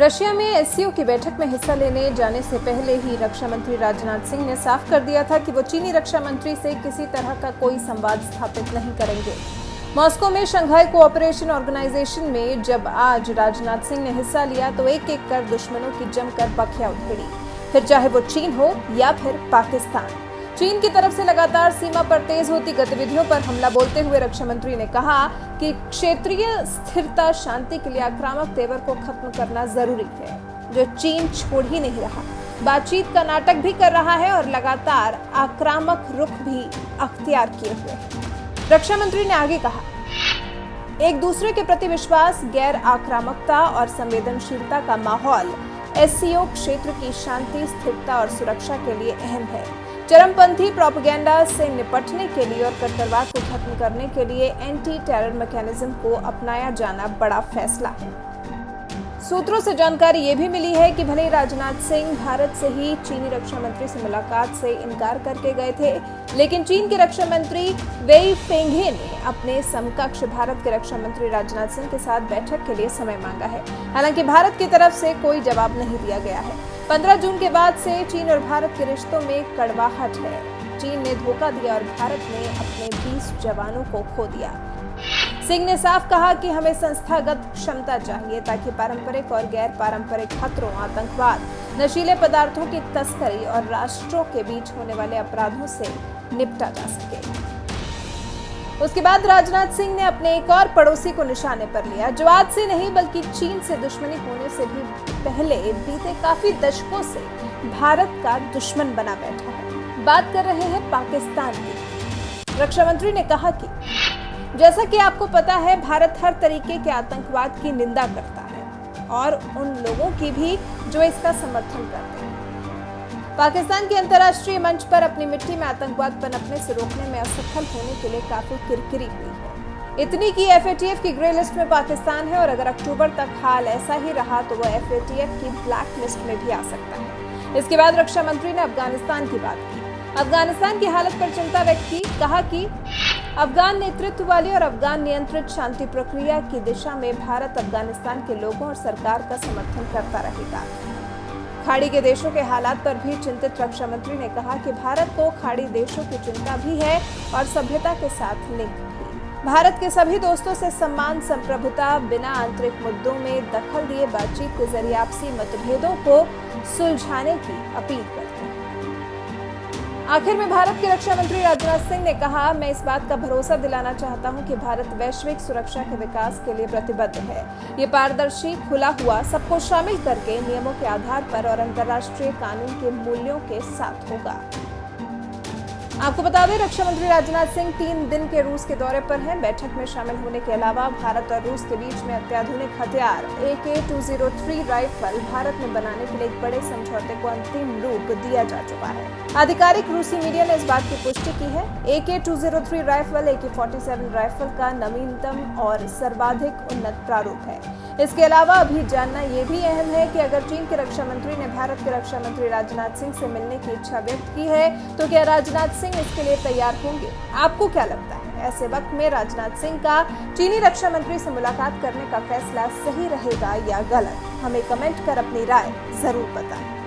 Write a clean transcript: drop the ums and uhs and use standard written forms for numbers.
Russia में SCO की बैठक में हिस्सा लेने जाने से पहले ही रक्षा मंत्री राजनाथ सिंह ने साफ कर दिया था कि वो चीनी रक्षा मंत्री से किसी तरह का कोई संवाद स्थापित नहीं करेंगे। मॉस्को में शंघाई कोऑपरेशन ऑर्गेनाइजेशन में जब आज राजनाथ सिंह ने हिस्सा लिया तो एक एक कर दुश्मनों की जमकर बखिया उधेड़ी, फिर चाहे वो चीन हो या फिर पाकिस्तान। चीन की तरफ से लगातार सीमा पर तेज होती गतिविधियों पर हमला बोलते हुए रक्षा मंत्री ने कहा कि क्षेत्रीय स्थिरता शांति के लिए आक्रामक तेवर को खत्म करना जरूरी है, जो चीन छोड़ ही नहीं रहा, बातचीत का नाटक भी कर रहा है और लगातार आक्रामक रुख भी अख्तियार किए हुए है। रक्षा मंत्री ने आगे कहा, एक दूसरे के प्रति विश्वास, गैर आक्रामकता और संवेदनशीलता का माहौल एससीओ क्षेत्र की शांति, स्थिरता और सुरक्षा के लिए अहम है। चरमपंथी प्रोपेगेंडा से निपटने के लिए और कट्टरवाद को खत्म करने के लिए एंटी टेरर मैकेनिज्म को अपनाया जाना बड़ा फैसला है। सूत्रों से जानकारी ये भी मिली है कि भले राजनाथ सिंह भारत से ही चीनी रक्षा मंत्री से मुलाकात से इनकार करके गए थे, लेकिन चीन के रक्षा मंत्री वेई फेंघे ने अपने समकक्ष भारत के रक्षा मंत्री राजनाथ सिंह के साथ बैठक के लिए समय मांगा है। हालांकि भारत की तरफ से कोई जवाब नहीं दिया गया है। 15 जून के बाद से चीन और भारत के रिश्तों में कड़वाहट है। चीन ने धोखा दिया और भारत ने अपने 20 जवानों को खो दिया। सिंह ने साफ कहा कि हमें संस्थागत क्षमता चाहिए ताकि पारंपरिक और गैर पारंपरिक खतरों, आतंकवाद, नशीले पदार्थों की तस्करी और राष्ट्रों के बीच होने वाले अपराधों से निपटा जा सके। उसके बाद राजनाथ सिंह ने अपने एक और पड़ोसी को निशाने पर लिया, जो आज से नहीं बल्कि चीन से दुश्मनी होने से भी पहले बीते काफी दशकों से भारत का दुश्मन बना बैठा है। बात कर रहे हैं पाकिस्तान की। रक्षा मंत्री ने कहा कि जैसा कि आपको पता है, भारत हर तरीके के आतंकवाद की निंदा करता है और उन लोगों की भी जो इसका समर्थन करते हैं। पाकिस्तान के अंतर्राष्ट्रीय मंच पर अपनी मिट्टी में आतंकवाद पनपने से रोकने में असफल होने के लिए काफी किरकिरी हुई है। इतनी की एफएटीएफ की ग्रे लिस्ट में पाकिस्तान है और अगर अक्टूबर तक हाल ऐसा ही रहा तो वह एफएटीएफ की ब्लैक लिस्ट में भी आ सकता है। इसके बाद रक्षा मंत्री ने अफगानिस्तान की बात की। अफगानिस्तान की हालत पर चिंता व्यक्त की, कहा कि अफगान नेतृत्व वाली और अफगान नियंत्रित शांति प्रक्रिया की दिशा में भारत अफगानिस्तान के लोगों और सरकार का समर्थन करता रहेगा। खाड़ी के देशों के हालात पर भी चिंतित रक्षा मंत्री ने कहा कि भारत को खाड़ी देशों की चिंता भी है और सभ्यता के साथ लिंक भी। भारत के सभी दोस्तों से सम्मान, संप्रभुता, बिना आंतरिक मुद्दों में दखल दिए बातचीत के जरिए आपसी मतभेदों को सुलझाने की अपील करते हैं। आखिर में भारत के रक्षा मंत्री राजनाथ सिंह ने कहा, मैं इस बात का भरोसा दिलाना चाहता हूं कि भारत वैश्विक सुरक्षा के विकास के लिए प्रतिबद्ध है। ये पारदर्शी, खुला हुआ, सबको शामिल करके नियमों के आधार पर और अंतर्राष्ट्रीय कानून के मूल्यों के साथ होगा। आपको बता दें, रक्षा मंत्री राजनाथ सिंह 3 दिन के रूस के दौरे पर हैं। बैठक में शामिल होने के अलावा भारत और रूस के बीच में अत्याधुनिक हथियार AK-203 राइफल भारत में बनाने के लिए एक बड़े समझौते को अंतिम रूप दिया जा चुका है। आधिकारिक रूसी मीडिया ने इस बात की पुष्टि की है। AK-203 राइफल AK-47 राइफल का नवीनतम और सर्वाधिक उन्नत प्रारूप है। इसके अलावा अभी जानना यह भी अहम है कि अगर चीन के रक्षा मंत्री ने भारत के रक्षा मंत्री राजनाथ सिंह से मिलने की इच्छा व्यक्त की है तो क्या राजनाथ सिंह इसके लिए तैयार होंगे? आपको क्या लगता है? ऐसे वक्त में राजनाथ सिंह का चीनी रक्षा मंत्री से मुलाकात करने का फैसला सही रहेगा या गलत? हमें कमेंट कर अपनी राय जरूर बताएं।